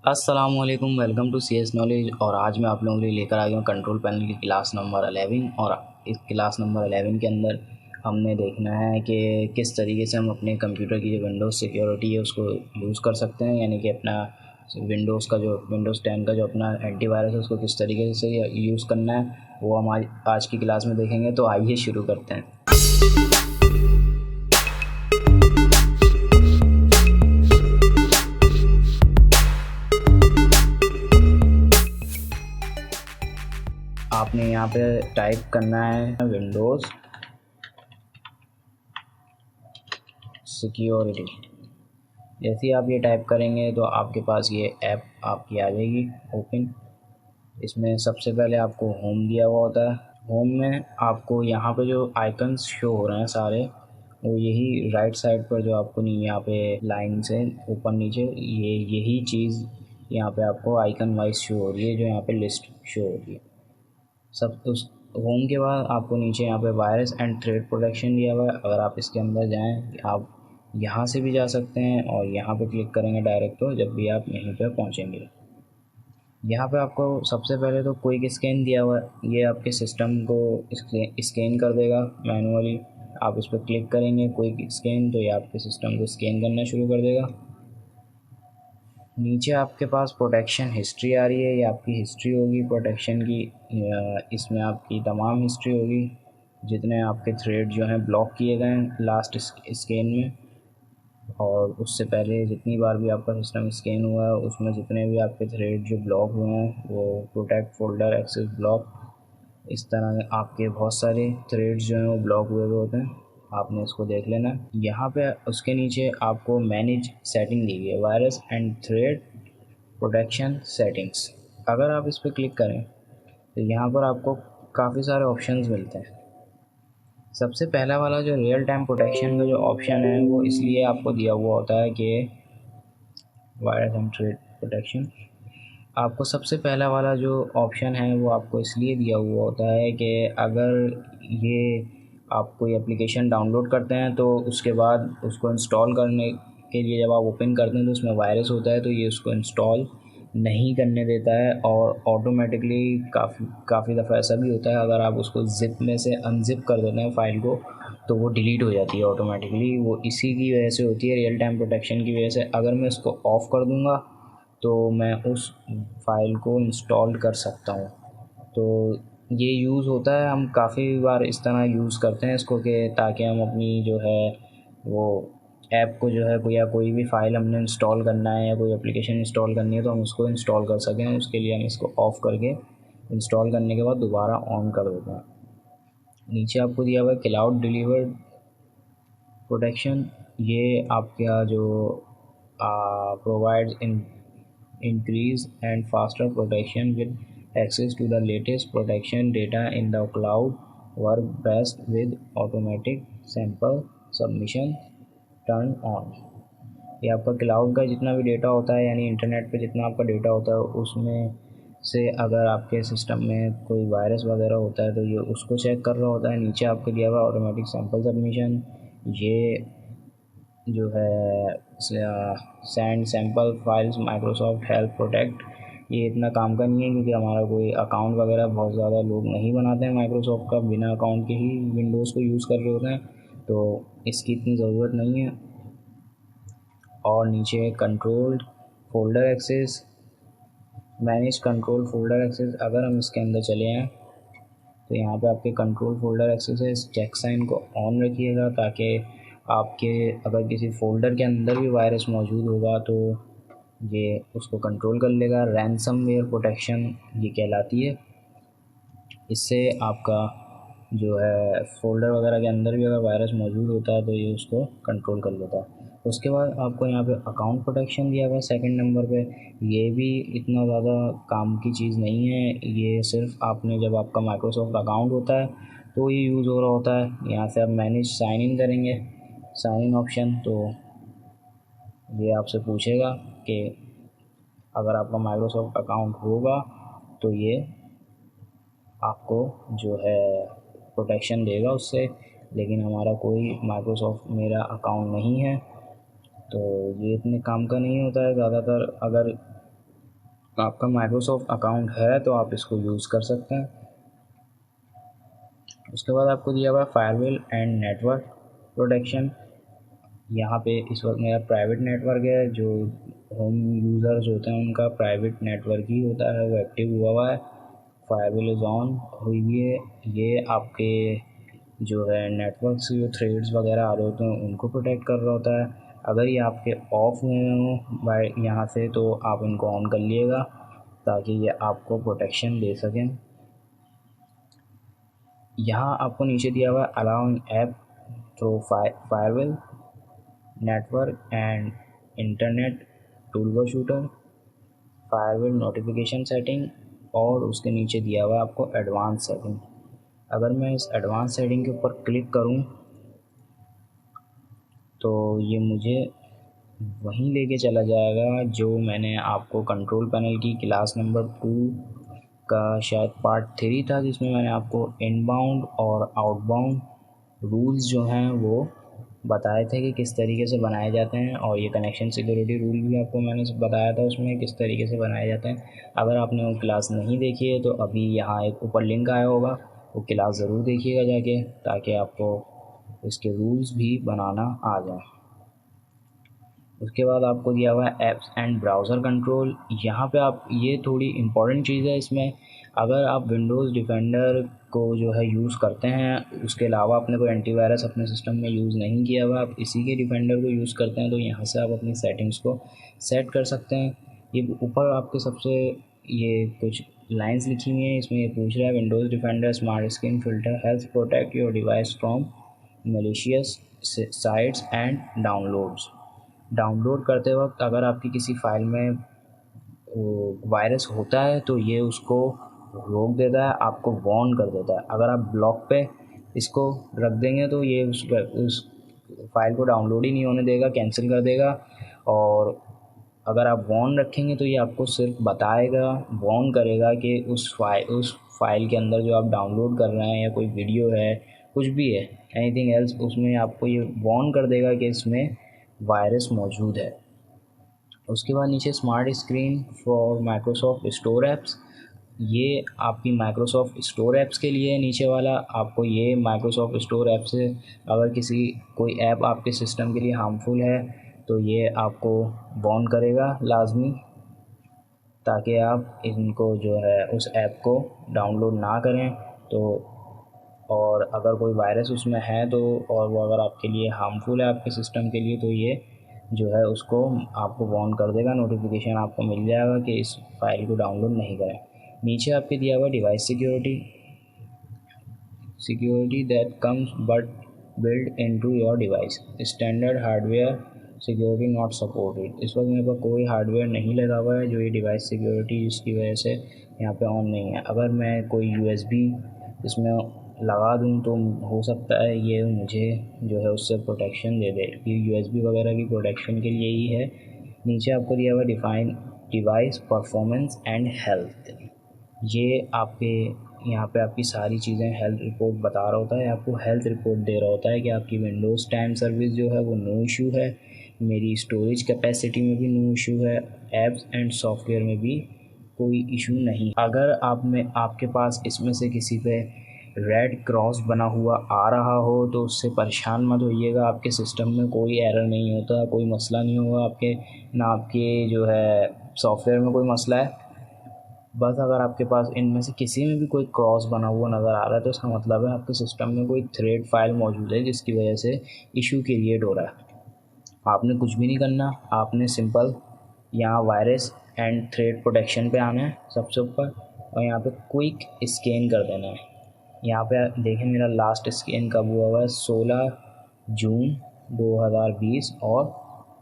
अस्सलामुअलैकुम, welcome to C S knowledge. और आज मैं आप लोगों के लिए लेकर आ गया हूँ कंट्रोल पैनल की क्लास नंबर 11। और इस क्लास नंबर 11 के अंदर हमने देखना है कि किस तरीके से हम अपने कंप्यूटर की जो विंडोज़ सिक्योरिटी है उसको यूज़ कर सकते हैं, यानी कि अपना विंडोज़ 10 का जो अपना एंटीवायरस है उसको किस तरीके से यूज़ करना है वो हम आज की क्लास में देखेंगे। तो आइए शुरू करते हैं। आपने यहाँ पे टाइप करना है विंडोज़ सिक्योरिटी। जैसे ही आप ये टाइप करेंगे तो आपके पास ये ऐप आपकी आ जाएगी ओपन। इसमें सबसे पहले आपको होम दिया हुआ होता है। होम में आपको यहाँ पे जो आइकन्स शो हो रहे हैं सारे, वो यही राइट साइड पर जो आपको नहीं यहाँ पे लाइन से ऊपर नीचे यही चीज़ यहाँ पे आपको आइकन वाइज शो हो रही है, जो यहाँ पे लिस्ट शो हो रही है। सब उस होम के बाद आपको नीचे यहाँ पे वायरस एंड थ्रेड प्रोटेक्शन दिया हुआ है। अगर आप इसके अंदर जाएं, आप यहाँ से भी जा सकते हैं और यहाँ पे क्लिक करेंगे डायरेक्ट, तो जब भी आप यहीं पे पहुँचेंगे यहाँ पे आपको सबसे पहले तो क्विक स्कैन दिया हुआ है। ये आपके सिस्टम को स्कैन कर देगा मैनुअली। आप इस पर क्लिक करेंगे क्विक स्कैन, तो ये आपके सिस्टम को स्कैन करना शुरू कर देगा। नीचे आपके पास प्रोटेक्शन हिस्ट्री आ रही है, ये आपकी हिस्ट्री होगी प्रोटेक्शन की। इसमें आपकी तमाम हिस्ट्री होगी, जितने आपके थ्रेड जो हैं ब्लॉक किए गए हैं लास्ट स्कैन में, और उससे पहले जितनी बार भी आपका सिस्टम स्कैन हुआ है उसमें जितने भी आपके थ्रेड जो ब्लॉक हुए हैं वो प्रोटेक्ट फोल्डर एक्सेस ब्लॉक, इस तरह आपके बहुत सारे थ्रेड्स जो हैं वो ब्लॉक हुए होते हैं। आपने इसको देख लेना है। यहाँ पे उसके नीचे आपको मैनेज सेटिंग दी गई है, virus and thread protection settings. अगर आप इस पर क्लिक करें तो यहाँ पर आपको काफ़ी सारे ऑप्शंस मिलते हैं। सबसे पहला वाला जो रियल टाइम प्रोटेक्शन का जो ऑप्शन है वो इसलिए आपको दिया हुआ होता है कि वायरस एंड थ्रेड प्रोटेक्शन, आपको सबसे पहला वाला जो ऑप्शन है वो आपको इसलिए दिया हुआ होता है कि अगर ये आप कोई एप्लीकेशन डाउनलोड करते हैं तो उसके बाद उसको इंस्टॉल करने के लिए जब आप ओपन करते हैं तो उसमें वायरस होता है, तो ये उसको इंस्टॉल नहीं करने देता है। और ऑटोमेटिकली काफ़ी दफ़ा ऐसा भी होता है, अगर आप उसको ज़िप में से अनज़िप कर देते हैं फ़ाइल को तो वो डिलीट हो जाती है ऑटोमेटिकली। वो इसी की वजह से होती है, रियल टाइम प्रोटेक्शन की वजह से। अगर मैं इसको ऑफ़ कर दूँगा तो मैं उस फाइल को इंस्टॉल कर सकता हूँ। तो ये यूज़ होता है, हम काफ़ी बार इस तरह यूज़ करते हैं इसको कि ताकि हम अपनी जो है वो ऐप को जो है कोई भी फ़ाइल हमने इंस्टॉल करना है या कोई एप्लीकेशन इंस्टॉल करनी है तो हम उसको इंस्टॉल कर सकें। उसके लिए हम इसको ऑफ़ करके इंस्टॉल करने के बाद दोबारा ऑन कर देते हैं। नीचे आपको दिया हुआ है क्लाउड डिलीवर्ड प्रोटेक्शन। ये आपका जो provides increase and faster protection with access to the latest protection data in the cloud, work best with automatic sample submission turn on। ये आपका क्लाउड का जितना भी डेटा होता है, यानी इंटरनेट पे जितना आपका डेटा होता है उसमें से अगर आपके सिस्टम में कोई वायरस वगैरह होता है तो ये उसको चेक कर रहा होता है। नीचे आपके दिया हुआ ऑटोमेटिक सैम्पल सबमिशन, ये जो है send sample files Microsoft help protect. ये इतना काम का नहीं है क्योंकि हमारा कोई अकाउंट वगैरह बहुत ज़्यादा लोग नहीं बनाते हैं माइक्रोसॉफ्ट का, बिना अकाउंट के ही विंडोज़ को यूज़ कर रहे होते हैं, तो इसकी इतनी ज़रूरत नहीं है। और नीचे control folder access, manage control folder access. अगर हम इसके अंदर चले हैं तो यहाँ पे आपके कंट्रोल फोल्डर एक्सेस है, इस चेक साइन को ऑन रखिएगा ताकि आपके अगर किसी फ़ोल्डर के अंदर भी वायरस मौजूद होगा तो ये उसको कंट्रोल कर लेगा। रैनसमवेयर प्रोटेक्शन ये कहलाती है। इससे आपका जो है फ़ोल्डर वगैरह के अंदर भी अगर वायरस मौजूद होता है तो ये उसको कंट्रोल कर लेता है। उसके बाद आपको यहाँ पे अकाउंट प्रोटेक्शन दिया हुआ है सेकंड नंबर पे। ये भी इतना ज़्यादा काम की चीज़ नहीं है, ये सिर्फ आपने जब आपका माइक्रोसॉफ्ट अकाउंट होता है तो ये यूज़ हो रहा होता है। यहाँ से आप मैनेज साइन इन करेंगे, साइन इन ऑप्शन, तो ये आपसे पूछेगा कि अगर आपका माइक्रोसॉफ्ट अकाउंट होगा तो ये आपको जो है प्रोटेक्शन देगा उससे। लेकिन हमारा कोई माइक्रोसॉफ्ट मेरा अकाउंट नहीं है तो ये इतने काम का नहीं होता है ज़्यादातर। अगर आपका माइक्रोसॉफ्ट अकाउंट है तो आप इसको यूज़ कर सकते हैं। उसके बाद आपको दिया हुआ है फायरवॉल एंड नेटवर्क प्रोटेक्शन। यहाँ पे इस वक्त मेरा प्राइवेट नेटवर्क है, जो होम यूज़र्स होते हैं उनका प्राइवेट नेटवर्क ही होता है, वो एक्टिव हुआ है। फायरवॉल इज़ ऑन हुई हुई है। ये आपके जो है नेटवर्क से जो थ्रेड्स वगैरह आ रहे होते हैं उनको प्रोटेक्ट कर रहा होता है। अगर ये आपके ऑफ हुए हों बाय यहाँ से तो आप इनको ऑन कर लिएगा ताकि ये आपको प्रोटेक्शन दे सकें। यहाँ आपको नीचे दिया हुआ है allow an app through firewall network and internet troubleshooter, firewall notification setting, और उसके नीचे दिया हुआ है आपको एडवांस सेटिंग। अगर मैं इस एडवांस सेटिंग के ऊपर क्लिक करूं तो ये मुझे वहीं लेके चला जाएगा जो मैंने आपको कंट्रोल पैनल की क्लास नंबर 2 का शायद पार्ट 3 था, जिसमें मैंने आपको इनबाउंड और आउटबाउंड रूल्स जो हैं वो बताए थे कि किस तरीके से बनाए जाते हैं, और ये कनेक्शन सिक्योरिटी रूल भी आपको मैंने बताया था उसमें किस तरीके से बनाए जाते हैं। अगर आपने वो क्लास नहीं देखी है तो अभी यहाँ एक ऊपर लिंक आया होगा, वो क्लास ज़रूर देखिएगा जाके, ताकि आपको इसके रूल्स भी बनाना आ जाए। उसके बाद आपको दिया हुआ है ऐप्स एंड ब्राउज़र कंट्रोल। यहाँ पे आप, ये थोड़ी इम्पॉर्टेंट चीज़ है इसमें, अगर आप विंडोज़ डिफेंडर को जो है यूज़ करते हैं, उसके अलावा आपने कोई एंटीवायरस अपने सिस्टम में यूज़ नहीं किया हुआ, आप इसी के डिफेंडर को यूज़ करते हैं, तो यहाँ से आप अपनी सेटिंग्स को सेट कर सकते हैं। ये ऊपर आपके सबसे ये कुछ लाइंस लिखी हुई हैं, इसमें ये पूछ रहा है Windows defender smart screen filter help protect your device from malicious sites and downloads. Download करते वक्त अगर आपकी किसी फ़ाइल में वायरस होता है तो ये उसको रोक देता है, आपको वार्न कर देता है। अगर आप ब्लॉक पे इसको रख देंगे तो ये उस फाइल को डाउनलोड ही नहीं होने देगा, कैंसिल कर देगा। और अगर आप वार्न रखेंगे तो ये आपको सिर्फ बताएगा, वार्न करेगा कि उस फाइल के अंदर जो आप डाउनलोड कर रहे हैं या कोई वीडियो है, कुछ भी है, एनीथिंग एल्स, उसमें आपको ये वार्न कर देगा कि इसमें वायरस मौजूद है। उसके बाद नीचे smart screen for Microsoft store apps, ये आपकी माइक्रोसॉफ्ट स्टोर ऐप्स के लिए नीचे वाला। आपको ये माइक्रोसॉफ्ट स्टोर ऐप से अगर कोई ऐप आपके सिस्टम के लिए हार्मफुल है तो ये आपको वार्न करेगा लाजमी, ताकि आप इनको जो है उस ऐप को डाउनलोड ना करें। तो और अगर कोई वायरस उसमें है तो, और वो अगर आपके लिए हार्मफुल है आपके सिस्टम के लिए, तो ये जो है उसको आपको वार्न कर देगा, नोटिफिकेशन आपको मिल जाएगा कि इस फाइल को डाउनलोड नहीं करें। नीचे आपके दिया हुआ device security that comes but build into your device, standard hardware security not supported. इस वक्त मेरे पास कोई हार्डवेयर नहीं लगा हुआ है जो ये डिवाइस सिक्योरिटी जिसकी वजह से यहाँ पे ऑन नहीं है। अगर मैं कोई यूएसबी इसमें लगा दूँ तो हो सकता है ये मुझे जो है उससे प्रोटेक्शन दे दे। ये यूएसबी वगैरह की प्रोटेक्शन के लिए ही है। नीचे आपको दिया हुआ define device performance and health, ये आपके यहाँ पे आपकी सारी चीज़ें हेल्थ रिपोर्ट बता रहा होता है, आपको हेल्थ रिपोर्ट दे रहा होता है कि आपकी विंडोज़ टाइम सर्विस जो है वो नो इशू है, मेरी स्टोरेज कैपेसिटी में भी नो इशू है, ऐप्स एंड सॉफ्टवेयर में भी कोई इशू नहीं। अगर आपके पास इसमें से किसी पे रेड क्रॉस बना हुआ आ रहा हो तो उससे परेशान मत होइएगा, आपके सिस्टम में कोई एरर नहीं होता, कोई मसला नहीं होगा आपके, ना आपके जो है सॉफ्टवेयर में कोई मसला है। बस अगर आपके पास इनमें से किसी में भी कोई क्रॉस बना हुआ नज़र आ रहा है तो इसका मतलब है आपके सिस्टम में कोई थ्रेड फाइल मौजूद है जिसकी वजह से इशू क्रिएट हो रहा है। आपने कुछ भी नहीं करना, आपने सिंपल यहाँ वायरस एंड थ्रेड प्रोटेक्शन पे आना है सबसे ऊपर, और यहाँ पे क्विक स्कैन कर देना है। यहाँ पे देखें मेरा लास्ट स्कैन कब हुआ है, 16 जून 2020 और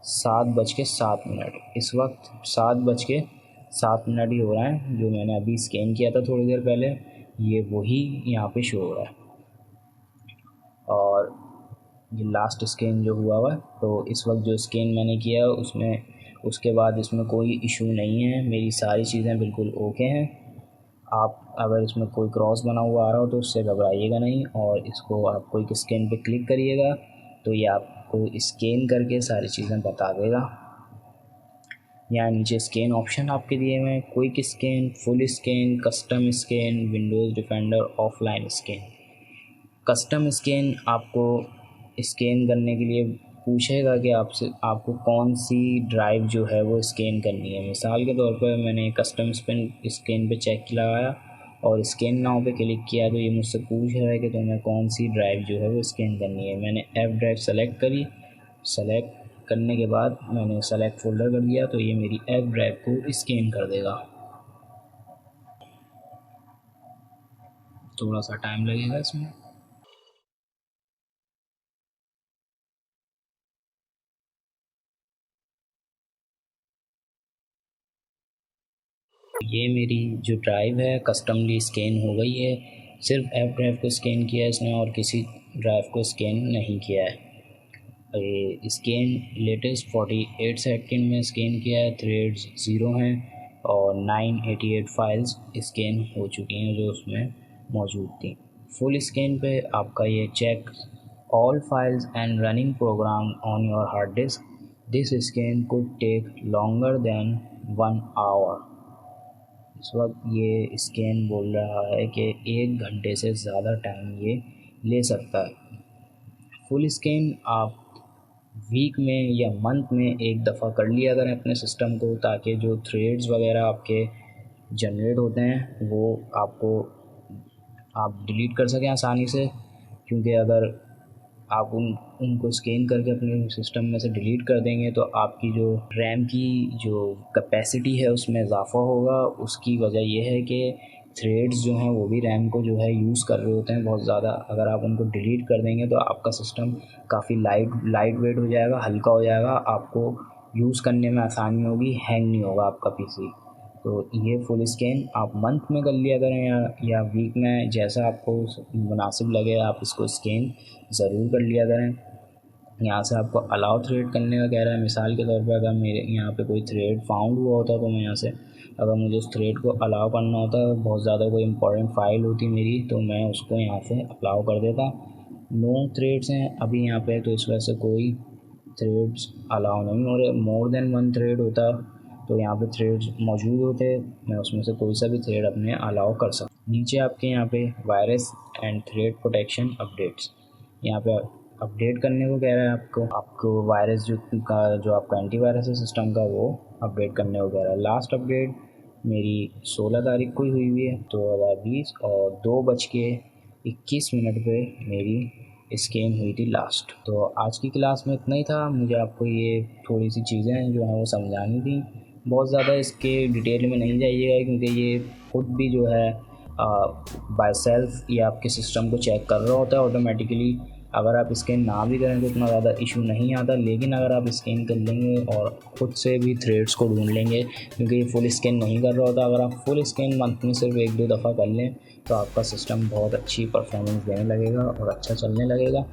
7:07। इस वक्त 7:07 ही हो रहा है, जो मैंने अभी स्कैन किया था थोड़ी देर पहले, ये वही यहाँ पे शो हो रहा है। और ये लास्ट स्कैन जो हुआ हुआ, तो इस वक्त जो स्कैन मैंने किया उसमें, उसके बाद इसमें कोई इशू नहीं है, मेरी सारी चीज़ें बिल्कुल ओके हैं। आप अगर इसमें कोई क्रॉस बना हुआ आ रहा हो तो उससे घबराइएगा नहीं, और इसको आप कोई स्कैन पे क्लिक करिएगा तो ये आपको स्कैन करके सारी चीज़ें बता देगा। यहाँ नीचे स्कैन ऑप्शन आपके दिए हुए हैं, quick scan, full scan, custom scan, Windows defender, offline scan. Custom scan आपको स्कैन करने के लिए पूछेगा कि आपको कौन सी ड्राइव जो है वो स्कैन करनी है। मिसाल के तौर पर मैंने कस्टम स्कैन पे चेक लगाया और स्कैन नाउ पे क्लिक किया तो ये मुझसे पूछ रहा है कि तुम्हें कौन सी ड्राइव जो है वो स्कैन करनी है। मैंने F ड्राइव सेलेक्ट करी। सेलेक्ट करने के बाद मैंने सेलेक्ट फ़ोल्डर कर दिया तो ये मेरी F ड्राइव को स्कैन कर देगा। थोड़ा सा टाइम लगेगा इसमें। ये मेरी जो ड्राइव है कस्टमली स्कैन हो गई है। सिर्फ F ड्राइव को स्कैन किया है इसने और किसी ड्राइव को स्कैन नहीं किया है। ये स्कैन लेटेस्ट 48 सेकंड में स्कैन किया है। थ्रेड्स 0 हैं और 988 फाइल्स स्कैन हो चुकी हैं जो उसमें मौजूद थी। फुल स्कैन पे आपका ये check all files and running program on your hard disk, this scan could take longer than 1 hour. इस वक्त ये स्कैन बोल रहा है कि 1 घंटे से ज़्यादा टाइम ये ले सकता है। फुल स्कैन आप वीक में या मंथ में एक दफ़ा कर लिया करें अपने सिस्टम को, ताकि जो थ्रेड्स वगैरह आपके जनरेट होते हैं वो आप डिलीट कर सकें आसानी से। क्योंकि अगर आप उनको स्कैन करके अपने सिस्टम में से डिलीट कर देंगे तो आपकी जो रैम की जो कैपेसिटी है उसमें इजाफ़ा होगा। उसकी वजह यह है कि थ्रेड्स जो हैं वो भी रैम को जो है यूज़ कर रहे होते हैं बहुत ज़्यादा। अगर आप उनको डिलीट कर देंगे तो आपका सिस्टम काफ़ी लाइट वेट हो जाएगा, हल्का हो जाएगा, आपको यूज़ करने में आसानी होगी, हैंग नहीं होगा आपका पीसी। तो ये फुल स्कैन आप मंथ में कर लिया करें या वीक में, जैसा आपको मुनासिब लगे आप इसको स्कैन ज़रूर कर लिया करें। यहाँ से आपको अलाउ थ्रेड करने का कह रहा है। मिसाल के तौर पे अगर मेरे यहाँ पे कोई थ्रेड फाउंड हुआ होता तो मैं यहाँ से अगर मुझे उस थ्रेड को अलाउ करना होता, बहुत ज़्यादा कोई इंपॉर्टेंट फ़ाइल होती मेरी, तो मैं उसको यहाँ से अलाउ कर देता। नो थ्रेड्स हैं अभी यहाँ पे, तो इस वजह से कोई थ्रेड्स अलाउ नहीं हो रहे। मोर देन 1 थ्रेड होता तो यहाँ पे थ्रेड्स मौजूद होते, मैं उसमें से कोई सा भी थ्रेड अपने अलाउ कर सकता। नीचे आपके यहाँ पे virus and thread protection updates, यहाँ पे अपडेट करने को कह रहा है आपको वायरस जो आपका एंटीवायरस है सिस्टम का वो अपडेट करने को कह रहा है। लास्ट अपडेट मेरी 16 तारीख को ही हुई है 2020 और 2:21 पे मेरी स्कैन हुई थी लास्ट। तो आज की क्लास में इतना ही था। मुझे आपको ये थोड़ी सी चीज़ें जो हैं वो समझानी थी। बहुत ज़्यादा इसके डिटेल में नहीं जाइएगा क्योंकि ये खुद भी जो है बाय सेल्फ ये आपके सिस्टम को चेक कर रहा होता है ऑटोमेटिकली। अगर आप स्कैन ना भी करें तो इतना ज़्यादा इशू नहीं आता, लेकिन अगर आप स्कैन कर लेंगे और ख़ुद से भी थ्रेड्स को ढूंढ लेंगे, क्योंकि ये फुल स्कैन नहीं कर रहा होता, अगर आप फुल स्कैन मंथ में सिर्फ 1-2 दफ़ा कर लें तो आपका सिस्टम बहुत अच्छी परफॉर्मेंस देने लगेगा और अच्छा चलने लगेगा।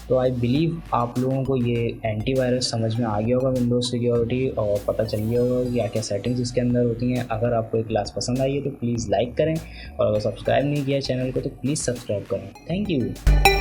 तो आई बिलीव आप लोगों को ये एंटीवायरस समझ में आ गया होगा, विंडोज़ सिक्योरिटी, और पता चल गया होगा क्या क्या सेटिंग्स इसके अंदर होती हैं। अगर आपको ये क्लास पसंद आई है तो प्लीज़ लाइक करें और अगर सब्सक्राइब नहीं किया चैनल को तो प्लीज़ सब्सक्राइब करें। Thank you.